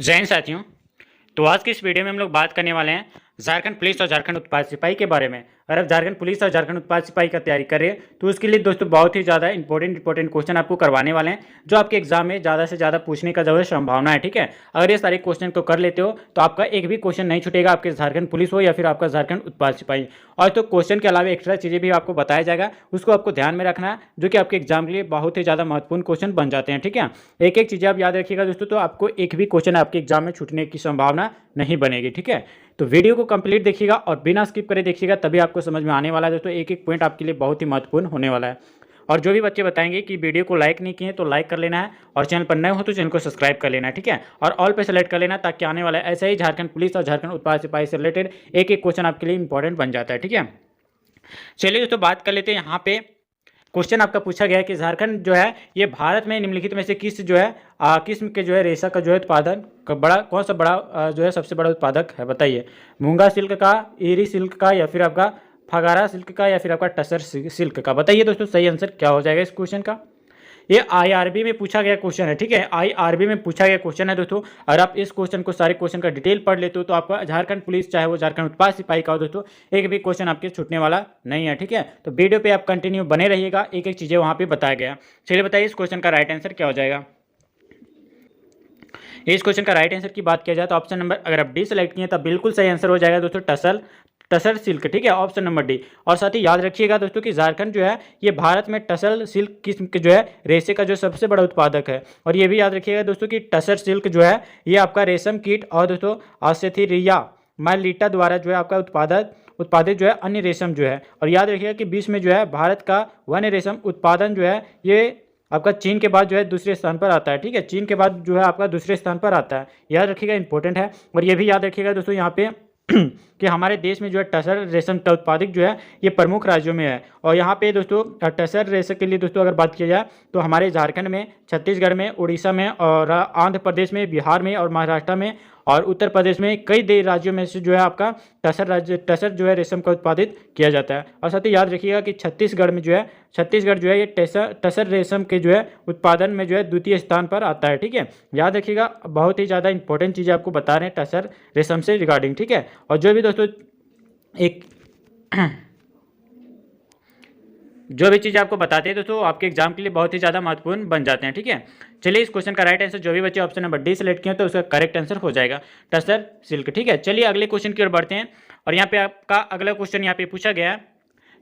जय हिंद साथियों। तो आज की इस वीडियो में हम लोग बात करने वाले हैं झारखंड पुलिस और झारखंड उत्पाद सिपाही के बारे में। अगर आप झारखंड पुलिस और झारखंड उत्पाद सिपाही का तैयारी कर रहे हैं तो उसके लिए दोस्तों बहुत ही ज़्यादा इंपॉर्टेंट क्वेश्चन आपको करवाने वाले हैं, जो आपके एग्जाम में ज़्यादा से ज़्यादा पूछने का जो संभावना है। ठीक है, अगर ये सारे क्वेश्चन को कर लेते हो तो आपका एक भी क्वेश्चन नहीं छूटेगा, आपके झारखंड पुलिस हो या फिर आपका झारखंड उत्पाद सिपाही। और तो क्वेश्चन के अलावा एक्स्ट्रा चीज़ें भी आपको बताया जाएगा, उसको आपको ध्यान में रखना है, जो कि आपके एग्जाम के लिए बहुत ही ज़्यादा महत्वपूर्ण क्वेश्चन बन जाते हैं। ठीक है, एक एक चीज़ें आप याद रखिएगा दोस्तों, तो आपको एक भी क्वेश्चन आपके एग्जाम में छूटने की संभावना नहीं बनेगी। ठीक है, तो वीडियो को कंप्लीट देखिएगा और बिना स्किप करे देखिएगा, तभी आपको समझ में आने वाला है दोस्तों। एक एक पॉइंट आपके लिए बहुत ही महत्वपूर्ण होने वाला है। और जो भी बच्चे बताएंगे कि वीडियो को लाइक नहीं किए तो लाइक कर लेना है, और चैनल पर नए हो तो चैनल को सब्सक्राइब कर लेना है। ठीक है, और ऑल पे सेलेक्ट कर लेना, ताकि आने वाला ऐसे ही झारखंड पुलिस और झारखंड उत्पाद सिपाही से रिलेटेड एक एक क्वेश्चन आपके लिए इंपॉर्टेंट बन जाता है। ठीक है, चलिए दोस्तों बात कर लेते हैं। यहाँ पे क्वेश्चन आपका पूछा गया है कि झारखंड जो है ये भारत में निम्नलिखित में से किस जो है किस्म के जो है रेशा का जो है उत्पादन का बड़ा कौन सा बड़ा जो है सबसे बड़ा उत्पादक है, बताइए। मूंगा सिल्क का, एरी सिल्क का, या फिर आपका फगारा सिल्क का, या फिर आपका टसर सिल्क का। बताइए दोस्तों सही आंसर क्या हो जाएगा इस क्वेश्चन का। ये आईआरबी में पूछा गया क्वेश्चन है। ठीक है, आईआरबी में पूछा गया क्वेश्चन है दोस्तों। अगर आप इस क्वेश्चन को सारे क्वेश्चन का डिटेल पढ़ लेते हो तो आपका झारखंड पुलिस चाहे वो झारखंड उत्पाद सिपाही का हो दोस्तों, एक भी क्वेश्चन आपके छूटने वाला नहीं है। ठीक है, तो वीडियो पे आप कंटिन्यू बने रहिएगा, एक एक चीज़ें वहाँ पे बताया गया। चलिए बताइए इस क्वेश्चन का राइट आंसर क्या हो जाएगा। इस क्वेश्चन का राइट आंसर की बात किया जाए तो ऑप्शन नंबर अगर आप डी सेलेक्ट किए तो बिल्कुल सही आंसर हो जाएगा दोस्तों, टसर सिल्क। ठीक है, ऑप्शन नंबर डी। और साथ ही याद रखिएगा दोस्तों कि झारखंड जो है ये भारत में टसर सिल्क किस्म के जो है रेशे का जो सबसे बड़ा उत्पादक है। और ये भी याद रखिएगा दोस्तों कि टसर सिल्क जो है ये आपका रेशम कीट और दोस्तों आसेथीरिया माइलिटा द्वारा जो है आपका उत्पादित जो है अन्य रेशम जो है। और याद रखिएगा कि विश्व में जो है भारत का वन रेशम उत्पादन जो है ये आपका चीन के बाद जो है दूसरे स्थान पर आता है। ठीक है, चीन के बाद जो है आपका दूसरे स्थान पर आता है, याद रखिएगा, इंपॉर्टेंट है। और ये भी याद रखिएगा दोस्तों यहाँ पे कि हमारे देश में जो है टसर रेशम का उत्पादक जो है ये प्रमुख राज्यों में है। और यहाँ पे दोस्तों टसर रेशम के लिए दोस्तों अगर बात की जाए तो हमारे झारखंड में, छत्तीसगढ़ में, उड़ीसा में, और आंध्र प्रदेश में, बिहार में, और महाराष्ट्र में, और उत्तर प्रदेश में कई राज्यों में से जो है आपका टसर जो है रेशम का उत्पादित किया जाता है। और साथ ही याद रखिएगा कि छत्तीसगढ़ जो है ये टसर रेशम के जो है उत्पादन में जो है द्वितीय स्थान पर आता है। ठीक है, याद रखिएगा, बहुत ही ज़्यादा इंपॉर्टेंट चीज़ें आपको बता रहे हैं टसर रेशम से रिगार्डिंग। ठीक है, और जो भी दोस्तों जो भी चीज़ आपको बताते हैं दोस्तों आपके एग्जाम के लिए बहुत ही ज़्यादा महत्वपूर्ण बन जाते हैं। ठीक है, चलिए इस क्वेश्चन का राइट आंसर जो भी बच्चे ऑप्शन नंबर डी सेलेक्ट किए तो उसका करेक्ट आंसर हो जाएगा टसर सिल्क। ठीक है, चलिए अगले क्वेश्चन की ओर बढ़ते हैं। और यहाँ पे आपका अगला क्वेश्चन यहाँ पे पूछा गया है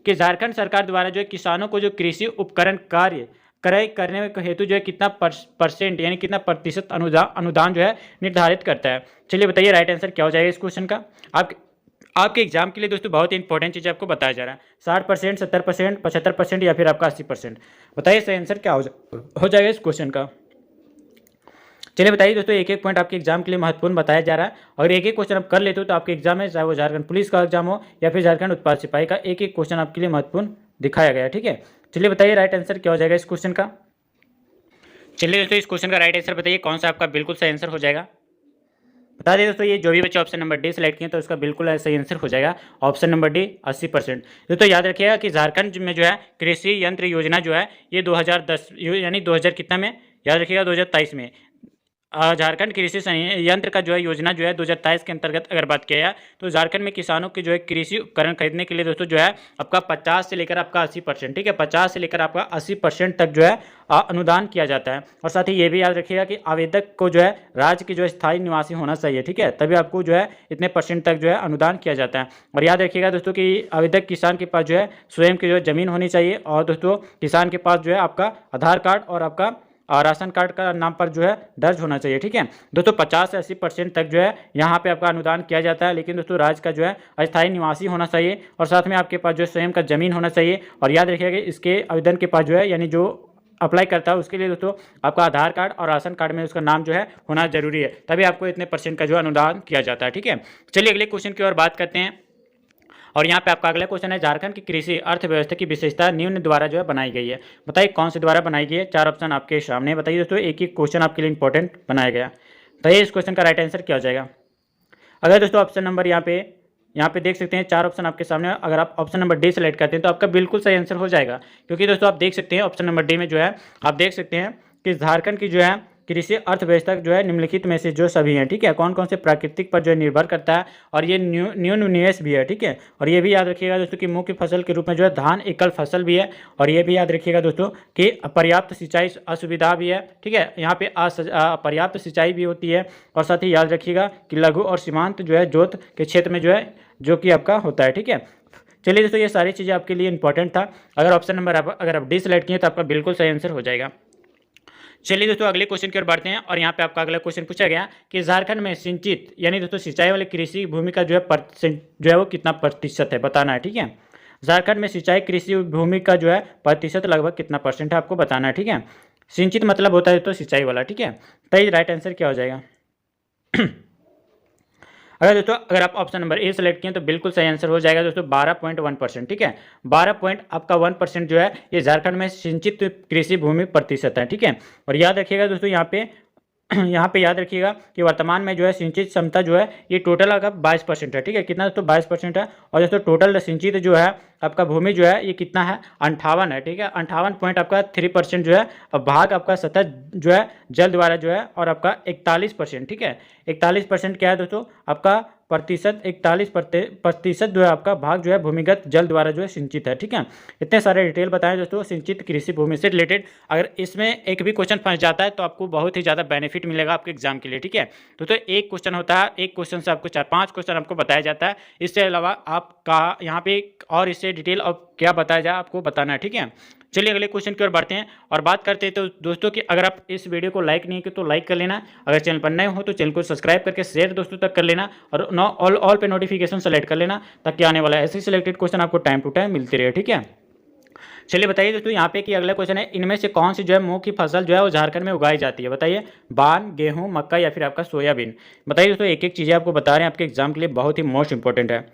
कि झारखंड सरकार द्वारा जो है किसानों को जो कृषि उपकरण कार्य क्रय करने के हेतु जो है कितना परसेंट यानी कितना प्रतिशत अनुदान जो है निर्धारित करता है। चलिए बताइए राइट आंसर क्या हो जाएगा इस क्वेश्चन का। आपके एग्जाम के लिए दोस्तों बहुत ही इंपॉर्टेंट चीज़ आपको बताया जा रहा है। 60%, 70%, 75% या फिर आपका 80%। बताइए सही आंसर क्या हो जाएगा इस क्वेश्चन का। चलिए बताइए दोस्तों, एक एक पॉइंट आपके एग्जाम के लिए महत्वपूर्ण बताया जा रहा है, और एक एक क्वेश्चन आप कर लेते हो तो आपके एग्जाम में, चाहे वो झारखंड पुलिस का एग्जाम हो या फिर झारखंड उत्पाद सिपाही का, एक एक क्वेश्चन आपके लिए महत्वपूर्ण दिखाया गया है। ठीक है, चलिए बताइए राइट आंसर क्या हो जाएगा इस क्वेश्चन का। चलिए दोस्तों इस क्वेश्चन का राइट आंसर बताइए कौन सा आपका बिल्कुल सही आंसर हो जाएगा। बता दें दोस्तों, ये जो भी बच्चे ऑप्शन नंबर डी सेलेक्ट किए तो उसका बिल्कुल सही आंसर हो जाएगा ऑप्शन नंबर डी 80%। दोस्तों याद रखिएगा कि झारखंड में जो है कृषि यंत्र योजना जो है ये 2010 यानी 2000 कितना में, याद रखिएगा 2023 में झारखंड कृषि यंत्र का जो है योजना जो है 2023 के अंतर्गत अगर बात किया जाए तो झारखंड में किसानों के जो है कृषि उपकरण खरीदने के लिए दोस्तों जो है आपका 50 से लेकर आपका 80%, ठीक है, 50 से लेकर आपका 80% तक जो है अनुदान किया जाता है। और साथ ही ये भी याद रखिएगा कि आवेदक को जो है राज्य की जो है स्थायी निवासी होना चाहिए। ठीक है, तभी आपको जो है इतने परसेंट तक जो है अनुदान किया जाता है। और याद रखिएगा दोस्तों कि आवेदक किसान के पास जो है स्वयं की जो है ज़मीन होनी चाहिए, और दोस्तों किसान के पास जो है आपका आधार कार्ड और आपका राशन कार्ड का नाम पर जो है दर्ज होना चाहिए। ठीक है दोस्तों, 50 से 80% तक जो है यहाँ पे आपका अनुदान किया जाता है, लेकिन दोस्तों राज्य का जो है अस्थायी निवासी होना चाहिए, और साथ में आपके पास जो है स्वयं का ज़मीन होना चाहिए। और याद रखिएगा कि इसके आवेदन के पास जो है यानी जो अप्लाई करता है उसके लिए दोस्तों आपका आधार कार्ड और राशन कार्ड में उसका नाम जो है होना जरूरी है, तभी आपको इतने परसेंट का जो अनुदान किया जाता है। ठीक है, चलिए अगले क्वेश्चन की ओर बात करते हैं। और यहाँ पे आपका अगला क्वेश्चन है, झारखंड की कृषि अर्थव्यवस्था की विशेषता निम्न द्वारा जो है बनाई गई है। बताइए कौन से द्वारा बनाई गई है। 4 ऑप्शन आपके सामने, बताइए दोस्तों, एक एक क्वेश्चन आपके लिए इंपॉर्टेंट बनाया गया। बताइए इस क्वेश्चन का राइट आंसर क्या हो जाएगा। अगर दोस्तों ऑप्शन नंबर यहाँ पे देख सकते हैं 4 ऑप्शन आपके सामने, अगर आप ऑप्शन नंबर डी सेलेक्ट करते हैं तो आपका बिल्कुल सही आंसर हो जाएगा, क्योंकि दोस्तों आप देख सकते हैं ऑप्शन नंबर डी में जो है आप देख सकते हैं कि झारखंड की जो है कृषि अर्थव्यवस्था जो है निम्नलिखित में से जो सभी हैं, ठीक है, कौन कौन से प्राकृतिक पर जो है निर्भर करता है, और ये न्यून निवेश भी है, ठीक है। और ये भी याद रखिएगा दोस्तों कि मुख्य फसल के रूप में जो है धान एकल फसल भी है, और ये भी याद रखिएगा दोस्तों कि पर्याप्त सिंचाई असुविधा भी है, ठीक है, यहाँ पे पर्याप्त सिंचाई भी होती है। और साथ ही याद रखिएगा कि लघु और सीमांत जो है जोत के क्षेत्र में जो है जो कि आपका होता है, ठीक है। चलिए दोस्तों, ये सारी चीज़ें आपके लिए इंपॉर्टेंट था। अगर ऑप्शन नंबर अगर आप डी सेलेक्ट किए तो आपका बिल्कुल सही आंसर हो जाएगा। चलिए दोस्तों, अगले क्वेश्चन की ओर बढ़ते हैं, और यहाँ पे आपका अगला क्वेश्चन पूछा गया कि झारखंड में सिंचित यानी दोस्तों सिंचाई वाले कृषि भूमि का जो है परसेंट जो है वो कितना प्रतिशत है बताना है, ठीक है। झारखंड में सिंचाई कृषि भूमि का जो है प्रतिशत लगभग कितना परसेंट है आपको बताना है, ठीक है। सिंचित मतलब होता है तो सिंचाई वाला, ठीक है। तो ये राइट आंसर क्या हो जाएगा? अगर दोस्तों अगर आप ऑप्शन नंबर ए सेलेक्ट किए तो बिल्कुल सही आंसर हो जाएगा दोस्तों 12.1%, ठीक है। 12.1% जो है ये झारखंड में सिंचित कृषि भूमि प्रतिशत है, ठीक है। और याद रखिएगा दोस्तों यहाँ पे याद रखिएगा कि वर्तमान में जो है सिंचित क्षमता जो है ये टोटल आपका 22% है, ठीक है। कितना दोस्तों? 22% है। और दोस्तों टोटल सिंचित जो है आपका भूमि जो है ये कितना है? 58 है, ठीक है। 58.3% जो है भाग आपका सतह जो है जल द्वारा जो है, और आपका 41%, ठीक है। 41% क्या है दोस्तों? आपका प्रतिशत 41% जो है आपका भाग जो है भूमिगत जल द्वारा जो है सिंचित है, ठीक है। इतने सारे डिटेल बताएं दोस्तों सिंचित कृषि भूमि से रिलेटेड। अगर इसमें एक भी क्वेश्चन फंस जाता है तो आपको बहुत ही ज़्यादा बेनिफिट मिलेगा आपके एग्जाम के लिए, ठीक है। तो एक क्वेश्चन होता है, एक क्वेश्चन से आपको 4-5 क्वेश्चन आपको बताया जाता है। इससे अलावा आपका यहाँ पे और इससे डिटेल और क्या बताया जाए आपको बताना है, ठीक है। चलिए अगले क्वेश्चन की ओर बढ़ते हैं और बात करते हैं तो दोस्तों कि अगर आप इस वीडियो को लाइक नहीं किए तो लाइक कर लेना, अगर चैनल पर नए हो तो चैनल को सब्सक्राइब करके शेयर दोस्तों तक कर लेना, और ऑल पे नोटिफिकेशन सेलेक्ट कर लेना, ताकि आने वाला ऐसे सिलेक्टेड क्वेश्चन आपको टाइम टू टाइम मिलते रहे, ठीक है। चलिए बताइए दोस्तों यहाँ पे कि अगला क्वेश्चन है, इनमें से कौन सी जो है मुख्य फसल जो है वो झारखंड में उगाई जाती है? बताइए, धान, गेहूँ, मक्का या फिर आपका सोयाबीन। बताइए दोस्तों, एक एक चीज़ें आपको बता रहे हैं, आपके एग्जाम के लिए बहुत ही मोस्ट इंपॉर्टेंट है।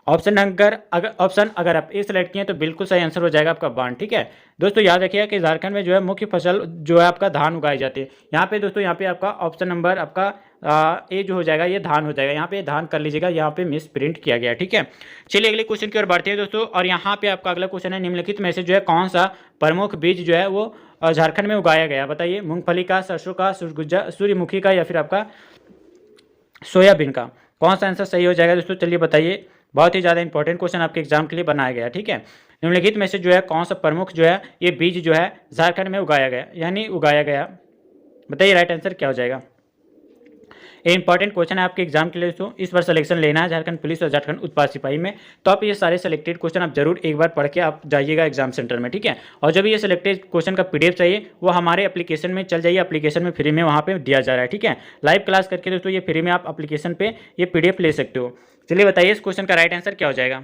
ऑप्शन अगर आप ए सेलेक्ट किए तो बिल्कुल सही आंसर हो जाएगा आपका बान, ठीक है। दोस्तों याद रखिएगा कि झारखंड में जो है मुख्य फसल जो है आपका धान उगाई जाती है। यहाँ पे दोस्तों यहाँ पे आपका ऑप्शन नंबर आपका ए जो हो जाएगा ये धान हो जाएगा, यहाँ पे धान कर लीजिएगा, यहाँ पे मिस प्रिंट किया गया, ठीक है। चलिए अगले क्वेश्चन की ओर बढ़ते हैं दोस्तों, और यहाँ पे आपका अगला क्वेश्चन है, निम्नलिखित में से जो है कौन सा प्रमुख बीज जो है वो झारखंड में उगाया गया? बताइए, मूंगफली का, सरसों का, सूर्यमुखी का या फिर आपका सोयाबीन का? कौन सा आंसर सही हो जाएगा दोस्तों? चलिए बताइए, बहुत ही ज़्यादा इंपॉर्टेंट क्वेश्चन आपके एग्जाम के लिए बनाया गया, ठीक है। निम्नलिखित में से जो है कौन सा प्रमुख जो है ये बीज जो है झारखंड में उगाया गया? बताइए राइट आंसर क्या हो जाएगा? ये इंपॉर्टेंट क्वेश्चन है आपके एग्जाम के लिए दोस्तों। इस बार सिलेक्शन लेना है झारखंड पुलिस और झारखंड उत्पाद सिपाही में, तो आप ये सारे सिलेक्टेड क्वेश्चन आप जरूर एक बार पढ़ के आप जाइएगा एग्जाम सेंटर में, ठीक है। और जब ये सिलेक्टेड क्वेश्चन का पीडीएफ चाहिए वो हमारे एप्लीकेशन में चल जाइए, एप्लीकेशन में फ्री में वहाँ पे दिया जा रहा है, ठीक है। लाइव क्लास करके दोस्तों ये फ्री में आप एप्लीकेशन पे ये पीडीएफ ले सकते हो। चलिए बताइए इस क्वेश्चन का राइट आंसर क्या हो जाएगा?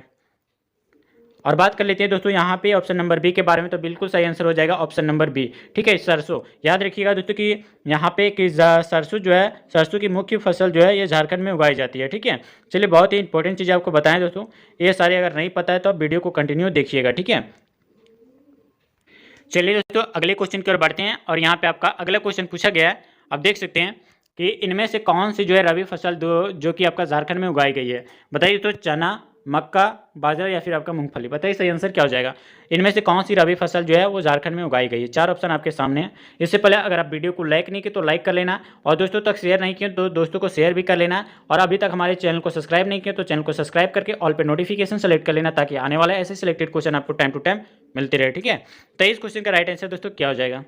और बात कर लेते हैं दोस्तों यहाँ पे ऑप्शन नंबर बी के बारे में, तो बिल्कुल सही आंसर हो जाएगा ऑप्शन नंबर बी, ठीक है, सरसों। याद रखिएगा दोस्तों कि यहाँ पे कि सरसों जो है, सरसों की मुख्य फसल जो है ये झारखंड में उगाई जाती है, ठीक है। चलिए बहुत ही इंपॉर्टेंट चीज़ आपको बताएं दोस्तों, ये सारे अगर नहीं पता है तो आप वीडियो को कंटिन्यू देखिएगा, ठीक है। चलिए दोस्तों अगले क्वेश्चन की ओर बढ़ते हैं, और यहाँ पे आपका अगला क्वेश्चन पूछा गया है, आप देख सकते हैं कि इनमें से कौन सी जो है रबी फसल जो कि आपका झारखंड में उगाई गई है? बताइए तो, चना, मक्का, बाजरा या फिर आपका मूंगफली? बताइए सही आंसर क्या हो जाएगा? इनमें से कौन सी रबी फसल जो है वो झारखंड में उगाई गई है? 4 ऑप्शन आपके सामने हैं। इससे पहले अगर आप वीडियो को लाइक नहीं किए तो लाइक कर लेना, और दोस्तों तक शेयर नहीं किए तो दोस्तों को शेयर भी कर लेना, और अभी तक हमारे चैनल को सब्सक्राइब नहीं किया तो चैनल को सब्सक्राइब करके ऑल पे नोटिफिकेशन सेलेक्ट कर लेना, ताकि आने वाले ऐसे सिलेक्टेड क्वेश्चन आपको टाइम टू टाइम मिलते रहे, ठीक है। तो इस क्वेश्चन का राइट आंसर दोस्तों क्या हो जाएगा?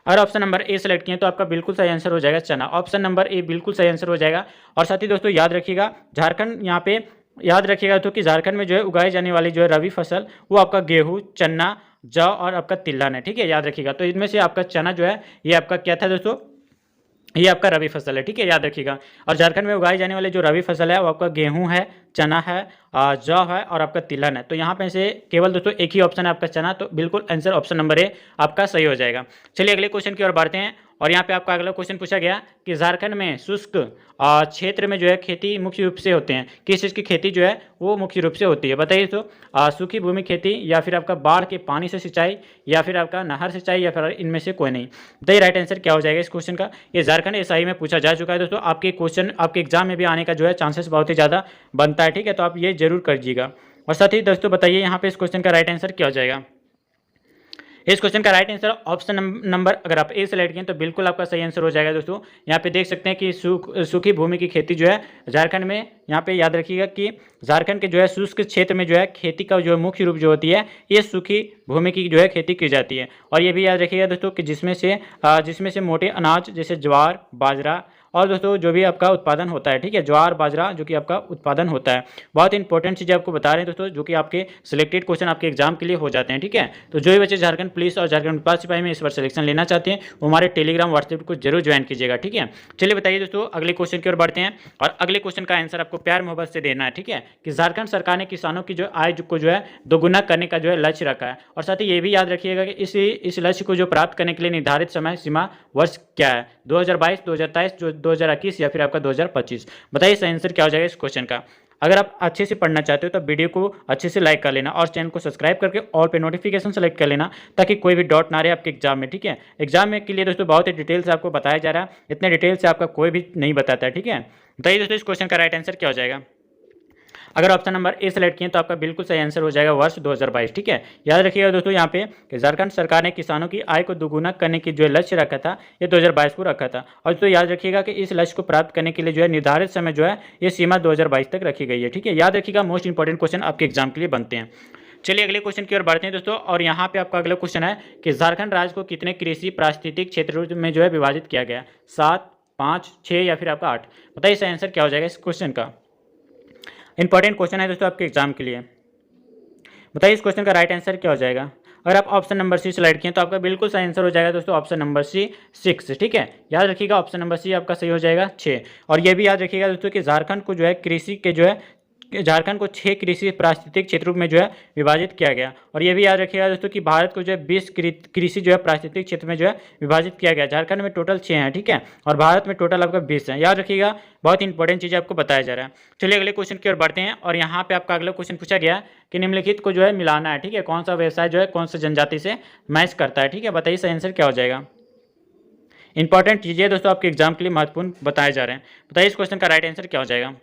अगर ऑप्शन नंबर ए सेलेक्ट किए तो आपका बिल्कुल सही आंसर हो जाएगा चना। ऑप्शन नंबर ए बिल्कुल सही आंसर हो जाएगा। और साथ ही दोस्तों याद रखिएगा झारखंड यहाँ पे याद रखिएगा तो कि झारखंड में जो है उगाई जाने वाली जो है रबी फसल वो आपका गेहूँ, चना, जौ और आपका तिलहन है, ठीक है। याद रखिएगा तो इनमें से आपका चना जो है ये आपका क्या था दोस्तों? ये आपका रबी फसल है, ठीक है, याद रखिएगा। और झारखंड में उगाई जाने वाली जो रबी फसल है वो आपका गेहूं है, चना है, जौ है और आपका तिलहन है। तो यहाँ पे से केवल दोस्तों एक ही ऑप्शन है आपका चना, तो बिल्कुल आंसर ऑप्शन नंबर ए आपका सही हो जाएगा। चलिए अगले क्वेश्चन की ओर बढ़ते हैं, और यहाँ पे आपका अगला क्वेश्चन पूछा गया कि झारखंड में शुष्क क्षेत्र में जो है खेती मुख्य रूप से होते हैं, किस चीज़ की खेती जो है वो मुख्य रूप से होती है? बताइए तो, सूखी भूमि खेती या फिर आपका बाढ़ के पानी से सिंचाई या फिर आपका नहर सिंचाई या फिर इनमें से कोई नहीं? बताइए राइट आंसर क्या हो जाएगा इस क्वेश्चन का? ये झारखंड एसआई में पूछा जा चुका है दोस्तों, आपके क्वेश्चन आपके एग्जाम में भी आने का जो है चांसेस बहुत ही ज़्यादा बनता है, ठीक है। तो आप ये जरूर करिएगा। और साथ ही दोस्तों बताइए यहाँ पे इस क्वेश्चन का राइट आंसर क्या हो जाएगा? इस क्वेश्चन का राइट आंसर ऑप्शन नंबर अगर आप ए सेलेक्ट किए तो बिल्कुल आपका सही आंसर हो जाएगा दोस्तों। यहाँ पे देख सकते हैं कि सूखी भूमि की खेती जो है झारखंड में, यहाँ पे याद रखिएगा कि झारखंड के जो है शुष्क क्षेत्र में जो है खेती का जो मुख्य रूप जो होती है ये सूखी भूमि की जो है खेती की जाती है। और ये भी याद रखिएगा दोस्तों कि जिसमें से मोटे अनाज जैसे ज्वार, बाजरा और दोस्तों जो भी आपका उत्पादन होता है, ठीक है, ज्वार बाजरा जो कि आपका उत्पादन होता है। बहुत इंपॉर्टेंट चीज़ें आपको बता रहे हैं दोस्तों, जो कि आपके सिलेक्टेड क्वेश्चन आपके एग्जाम के लिए हो जाते हैं, ठीक है। तो जो भी बच्चे झारखंड पुलिस और झारखंड उत्पाद सिपाही में इस बार सिलेक्शन लेना चाहते हैं वो हमारे टेलीग्राम व्हाट्सएप को जरूर ज्वाइन कीजिएगा, ठीक है। चलिए बताइए दोस्तों अगले क्वेश्चन की ओर बढ़ते हैं और अगले क्वेश्चन का आंसर आपको प्यार मोहब्बत से देना है, ठीक है, कि झारखंड सरकार ने किसानों की जो आय को जो है दोगुना करने का जो है लक्ष्य रखा है। और साथ ही ये भी याद रखिएगा कि इस लक्ष्य को जो प्राप्त करने के लिए निर्धारित समय सीमा वर्ष क्या है, 2022, 2023, 2021 या फिर आपका 2025। बताइए सही आंसर क्या हो जाएगा इस क्वेश्चन का। अगर आप अच्छे से पढ़ना चाहते हो तो वीडियो को अच्छे से लाइक कर लेना और चैनल को सब्सक्राइब करके ऑल पे नोटिफिकेशन सेलेक्ट कर लेना ताकि कोई भी डाउट ना रहे आपके एग्जाम में, ठीक है। एग्जाम में के लिए दोस्तों बहुत ही डिटेल से आपको बताया जा रहा है, इतने डिटेल से आपका कोई भी नहीं बताता है, ठीक है। बताइए दोस्तों इस क्वेश्चन का राइट आंसर क्या हो जाएगा। अगर ऑप्शन नंबर ए सेलेक्ट किए तो आपका बिल्कुल सही आंसर हो जाएगा वर्ष 2022, ठीक है। याद रखिएगा दोस्तों यहाँ पे कि झारखंड सरकार ने किसानों की आय को दोगुना करने की जो लक्ष्य रखा था ये 2022 को रखा था। और दोस्तों याद रखिएगा कि इस लक्ष्य को प्राप्त करने के लिए जो है निर्धारित समय जो है ये सीमा 2022 तक रखी गई है, ठीक है। याद रखिएगा मोस्ट इंपॉर्टेंट क्वेश्चन आपके एग्जाम के लिए बनते हैं। चलिए अगले क्वेश्चन की ओर बढ़ते हैं दोस्तों और यहाँ पे आपका अगला क्वेश्चन है कि झारखंड राज्य को कितने कृषि पारिस्थितिक क्षेत्रों में जो है विभाजित किया गया, 7, 5, 6 या फिर आपका 8। बताइए इसका आंसर क्या हो जाएगा इस क्वेश्चन का। इंपॉर्टेंट क्वेश्चन है दोस्तों आपके एग्जाम के लिए। बताइए इस क्वेश्चन का राइट आंसर क्या हो जाएगा। अगर आप ऑप्शन नंबर सी सेलेक्ट किए तो आपका बिल्कुल सही आंसर हो जाएगा दोस्तों ऑप्शन नंबर सी 6, ठीक है। याद रखिएगा ऑप्शन नंबर सी आपका सही हो जाएगा 6। और ये भी याद रखिएगा दोस्तों कि झारखंड को जो है कृषि के जो है झारखंड को 6 कृषि पारिस्थितिक क्षेत्रों में जो है विभाजित किया गया। और ये भी याद रखिएगा दोस्तों कि भारत को जो है 20 कृषि जो है पारिस्थितिक क्षेत्र में जो है विभाजित किया गया। झारखंड में टोटल 6 हैं, ठीक है, और भारत में टोटल आपका 20 है। याद रखिएगा बहुत इंपॉर्टेंट चीज़ आपको बताया जा रहा है। चलिए अगले क्वेश्चन की ओर बढ़ते हैं और यहाँ पे आपका अगला क्वेश्चन पूछा गया कि निम्नलिखित को जो है मिलाना है, ठीक है, कौन सा व्यवसाय जो है कौन सा जनजाति से मैच करता है, ठीक है। बताइए सही आंसर क्या हो जाएगा। इंपॉर्टेंट चीज़ें दोस्तों आपके एग्जाम के लिए महत्वपूर्ण बताए जा रहे हैं। बताइए इस क्वेश्चन का राइट आंसर क्या हो जाएगा।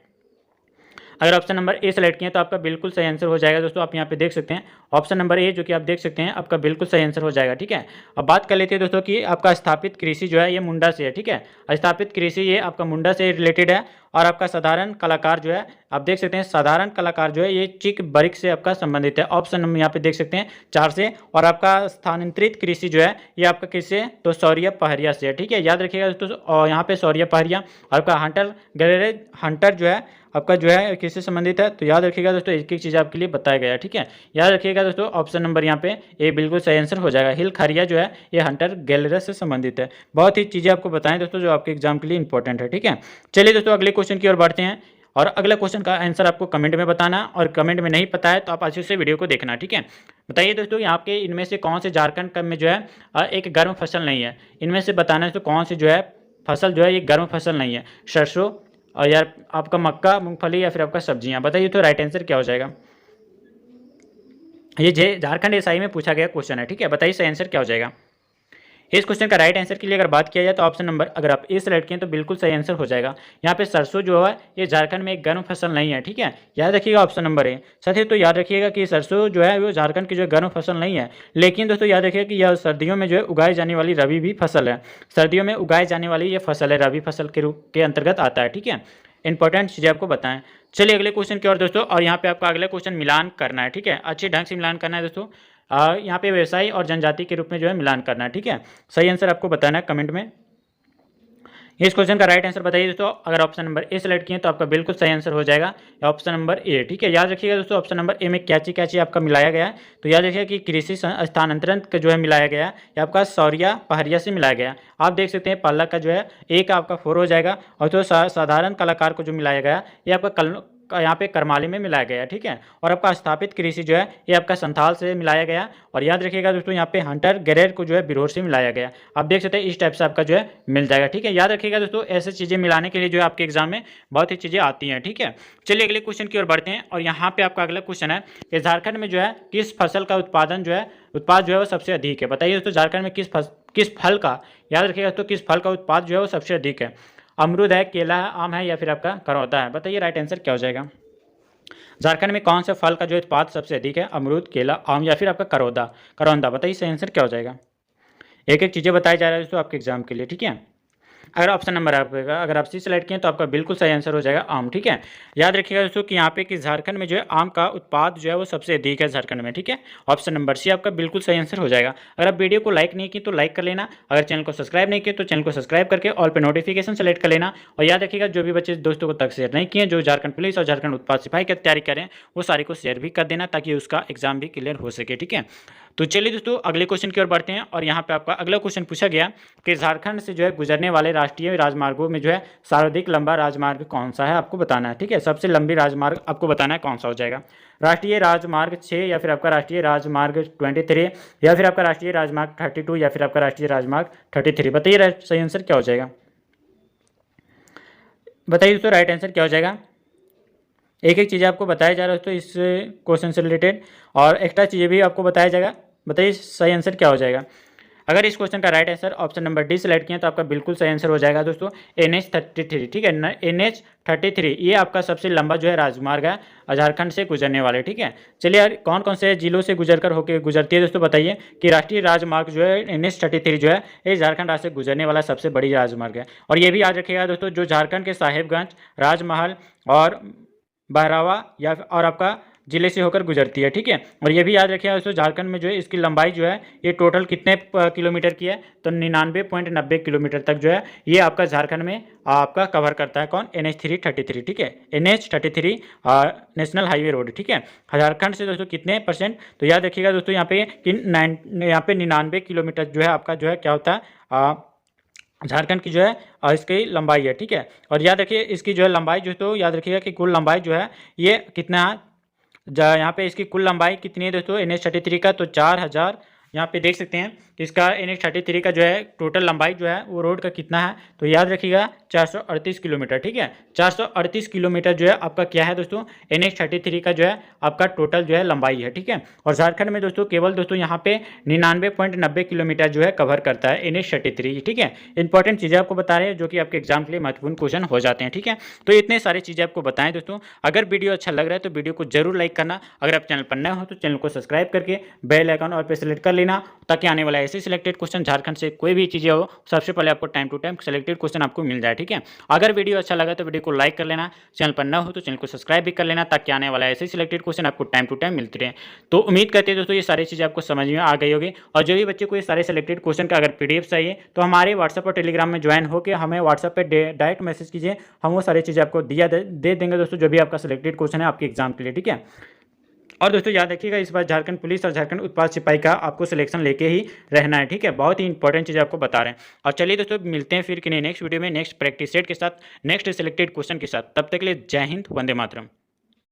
अगर ऑप्शन नंबर ए सेलेक्ट किए तो आपका बिल्कुल सही आंसर हो जाएगा दोस्तों। आप यहाँ पे देख सकते हैं ऑप्शन नंबर ए जो कि आप देख सकते हैं आपका बिल्कुल सही आंसर हो जाएगा, ठीक है। अब बात कर लेते हैं दोस्तों कि आपका स्थापित कृषि जो है ये मुंडा से है, ठीक है। स्थापित कृषि ये आपका मुंडा से रिलेटेड है। और आपका साधारण कलाकार जो है आप देख सकते हैं साधारण कलाकार जो है ये चिक बरिक से आपका संबंधित है। ऑप्शन नंबर यहाँ पे देख सकते हैं 4 से। और आपका स्थानांतरित कृषि जो है ये आपका किससे, तो सौर्य पहरिया से है, ठीक है। याद रखिएगा दोस्तों और यहाँ पे सौर्य पहरिया और आपका हंटर जो है आपका जो है किससे संबंधित है, तो याद रखिएगा दोस्तों एक एक चीज़ आपके लिए बताया गया है, ठीक है। याद रखिएगा दोस्तों ऑप्शन नंबर यहाँ पे ए बिल्कुल सही आंसर हो जाएगा। हिल खरिया जो है ये हंटर गैलरस से संबंधित है। बहुत ही चीज़ें आपको बताएं दोस्तों जो आपके एग्जाम के लिए इंपॉर्टेंट है, ठीक है। चलिए दोस्तों अगले क्वेश्चन की ओर बढ़ते हैं और अगला क्वेश्चन का आंसर आपको कमेंट में बताना और कमेंट में नहीं पता है तो आप अच्छे से वीडियो को देखना, ठीक है। बताइए दोस्तों यहाँ के इनमें से कौन से झारखंड में जो है एक गर्म फसल नहीं है। इनमें से बताना है तो कौन सी जो है फसल जो है ये गर्म फसल नहीं है, सरसों और यार आपका मक्का, मूंगफली या फिर आपका सब्जियां। बताइए तो राइट आंसर क्या हो जाएगा। ये झारखंड एसआई में पूछा गया क्वेश्चन है, ठीक है। बताइए सही आंसर क्या हो जाएगा। इस क्वेश्चन का राइट आंसर के लिए अगर बात किया जाए तो ऑप्शन नंबर अगर आप ए सेलेक्ट किए तो बिल्कुल सही आंसर हो जाएगा। यहाँ पे सरसों जो है ये झारखंड में एक गर्म फसल नहीं है, ठीक है। याद रखिएगा ऑप्शन नंबर ए। साथ ही तो याद रखिएगा कि सरसों जो है वो झारखंड की जो गर्म फसल नहीं है, लेकिन दोस्तों याद रखिएगा कि यह सर्दियों में जो है उगाई जाने वाली रबी भी फसल है। सर्दियों में उगाई जाने वाली ये फसल है, रबी फसल के रूप के अंतर्गत आता है, ठीक है। इंपॉर्टेंट चीज़ें आपको बताएं। चलिए अगले क्वेश्चन की ओर दोस्तों और यहाँ पे आपका अगला क्वेश्चन मिलान करना है, ठीक है। अच्छे ढंग से मिलान करना है दोस्तों। यहाँ पे व्यवसायी और जनजाति के रूप में जो है मिलान करना है, ठीक है। सही आंसर आपको बताना है कमेंट में। इस क्वेश्चन का राइट आंसर बताइए दोस्तों। अगर ऑप्शन नंबर ए सेलेक्ट किए तो आपका बिल्कुल सही आंसर हो जाएगा ऑप्शन नंबर ए, ठीक है। याद रखिएगा दोस्तों ऑप्शन नंबर ए में क्या चीज आपका मिलाया गया है, तो याद रखिएगा कि कृषि स्थानांतरण का जो है मिलाया गया है या आपका सौर्या पहरिया से मिलाया गया। आप देख सकते हैं पल्ला का जो है ए का आपका 4 हो जाएगा और तो साधारण कलाकार को जो मिलाया गया ये आपका यहाँ पे करमाली में मिलाया गया, ठीक है। और आपका स्थापित कृषि जो है ये आपका संथाल से मिलाया गया। और याद रखिएगा दोस्तों यहाँ पे हंटर गैरेर को जो है बिरोर से मिलाया गया। आप देख सकते हैं इस टाइप से आपका जो है मिल जाएगा, ठीक है। याद रखिएगा दोस्तों ऐसे चीज़ें मिलाने के लिए जो है आपके एग्जाम में बहुत ही चीज़ें आती हैं, ठीक है। चलिए अगले क्वेश्चन की ओर बढ़ते हैं और यहाँ पे आपका अगला क्वेश्चन है कि झारखंड में जो है किस फसल का उत्पाद जो है वो सबसे अधिक है। बताइए दोस्तों झारखंड में किस फल का, याद रखिएगा दोस्तों किस फल का उत्पाद जो है वो सबसे अधिक है। अमरूद है, केला है, आम है या फिर आपका करौता है। बताइए राइट आंसर क्या हो जाएगा। झारखंड में कौन से फल का जो उत्पाद सबसे अधिक है? अमरूद, केला, आम या फिर आपका करौंदा बताइए सही आंसर क्या हो जाएगा। एक एक चीज़ें बताई जा रही है दोस्तों आपके एग्जाम के लिए, ठीक है। अगर ऑप्शन नंबर आपका अगर आप सी सेलेक्ट किए तो आपका बिल्कुल सही आंसर हो जाएगा आम, ठीक है। याद रखिएगा दोस्तों कि यहाँ पे कि झारखंड में जो है आम का उत्पाद जो है वो सबसे अधिक है झारखंड में, ठीक है। ऑप्शन नंबर सी आपका बिल्कुल सही आंसर हो जाएगा। अगर आप वीडियो को लाइक नहीं की तो लाइक कर लेना, अगर चैनल को सब्सक्राइब नहीं किया तो चैनल को सब्सक्राइब करके ऑल पे नोटिफिकेशन सेलेक्ट कर लेना। और याद रखिएगा जो भी बच्चे दोस्तों को तक शेयर नहीं किए, जो झारखंड पुलिस और झारखंड उत्पाद सिपाही की तैयारी करें, वो सारे को शेयर भी कर देना ताकि उसका एग्जाम भी क्लियर हो सके, ठीक है। तो चलिए दोस्तों अगले क्वेश्चन की ओर बढ़ते हैं। और यहाँ पे आपका अगला क्वेश्चन पूछा गया कि झारखंड से जो है गुजरने वाले राष्ट्रीय राजमार्गों में जो है सर्वाधिक लंबा राजमार्ग कौन सा है, आपको बताना है, ठीक है। सबसे लंबी राजमार्ग आपको बताना है कौन सा हो जाएगा। राष्ट्रीय राजमार्ग 6 या फिर आपका राष्ट्रीय राजमार्ग 23 या फिर आपका राष्ट्रीय राजमार्ग 32 या फिर आपका राष्ट्रीय राजमार्ग 33। बताइए सही आंसर क्या हो जाएगा। बताइए दोस्तों राइट आंसर क्या हो जाएगा। एक एक चीज़ें आपको बताया जा रहा है दोस्तों इस क्वेश्चन से रिलेटेड, और एक्स्ट्रा चीज़ें भी आपको बताया जाएगा। बताइए सही आंसर क्या हो जाएगा। अगर इस क्वेश्चन का right answer option number D select किया तो आपका बिल्कुल सही आंसर हो जाएगा दोस्तों NH33, ठीक है। NH33 ये आपका सबसे लंबा जो है राजमार्ग है झारखंड से गुजरने वाले, ठीक है। चलिए कौन कौन से जिलों से गुजरती है दोस्तों बताइए कि राष्ट्रीय राजमार्ग जो है NH33 जो है ये झारखंड राज्य से गुजरने वाला सबसे बड़ी राजमार्ग है। और ये भी याद रखिएगा दोस्तों जो झारखंड के साहेबगंज, राजमहल और बहरावा या और आपका जिले से होकर गुजरती है, ठीक है। और ये भी याद रखिएगा दोस्तों झारखंड में जो है इसकी लंबाई जो है ये टोटल कितने किलोमीटर की है, तो 99.90 किलोमीटर तक जो है ये आपका झारखंड में आपका कवर करता है। कौन? NH33, ठीक है। NH33 नेशनल हाईवे रोड, ठीक है। झारखंड से दोस्तों कितने परसेंट, तो याद रखिएगा दोस्तों यहाँ पे कि यहाँ पे 99 किलोमीटर जो है आपका जो है क्या होता है झारखंड की जो है इसकी लंबाई है, ठीक है। और याद रखिए इसकी जो है लंबाई जो तो याद रखिएगा कि कुल लंबाई जो है ये कितना है, यहाँ पे इसकी कुल लंबाई कितनी है दोस्तों NH33 का, तो 4000 यहाँ पे देख सकते हैं कि इसका NH33 का जो है टोटल लंबाई जो है वो रोड का कितना है, तो याद रखिएगा 438 किलोमीटर, ठीक है। 438 किलोमीटर जो है आपका क्या है दोस्तों NH33 का जो है आपका टोटल जो है लंबाई है, ठीक है। और झारखंड में दोस्तों केवल दोस्तों यहाँ पे 99.90 किलोमीटर जो है कवर करता है NH33, ठीक है। इंपॉर्टेंट चीज़ें आपको बता रहे हैं जो कि आपके एग्जाम के लिए महत्वपूर्ण क्वेश्चन हो जाते हैं, ठीक है। तो इतने सारी चीज़ें आपको बताएं दोस्तों। अगर वीडियो अच्छा लग रहा है तो वीडियो को जरूर लाइक करना, अगर आप चैनल पर नए हो तो चैनल को सब्सक्राइब करके बेल आइकन और पे सेलेक्ट कर लेना ताकि आने वाला ऐसे सिलेक्टेड क्वेश्चन झारखंड से कोई भी चीज़ें हो सबसे पहले आपको time to time selected question आपको मिल जाए, ठीक है। अगर वीडियो अच्छा लगा तो वीडियो को लाइक कर लेना, चैनल पर न हो तो चैनल को सब्सक्राइब भी कर लेना ताकि आने वाला ऐसे सिलेक्टेड क्वेश्चन आपको टाइम टू टाइम मिलते रहे। तो उम्मीद करते हैं दोस्तों ये सारी चीज़ें आपको समझ में आ गई होगी। और जो भी बच्चे को ये सारे सिलेक्टेड क्वेश्चन का अगर PDF चाहिए तो हमारे व्हाट्सएप और टेलीग्राम में ज्वाइन होकर हमें व्हाट्सएप पर डायरेक्ट मैसेज कीजिए, हम वो सारी चीज़ें आपको दे देंगे दोस्तों जो भी आपका सिलेक्टेड क्वेश्चन है आपके एग्जाम के लिए, ठीक है। और दोस्तों याद रखिएगा इस बार झारखंड पुलिस और झारखंड उत्पाद सिपाही का आपको सिलेक्शन लेके ही रहना है, ठीक है। बहुत ही इंपॉर्टेंट चीज़ आपको बता रहे हैं। और चलिए दोस्तों मिलते हैं फिर कि नेक्स्ट वीडियो में नेक्स्ट प्रैक्टिस सेट के साथ, नेक्स्ट सिलेक्टेड क्वेश्चन के साथ। तब तक के लिए जय हिंद, वंदे मातरम।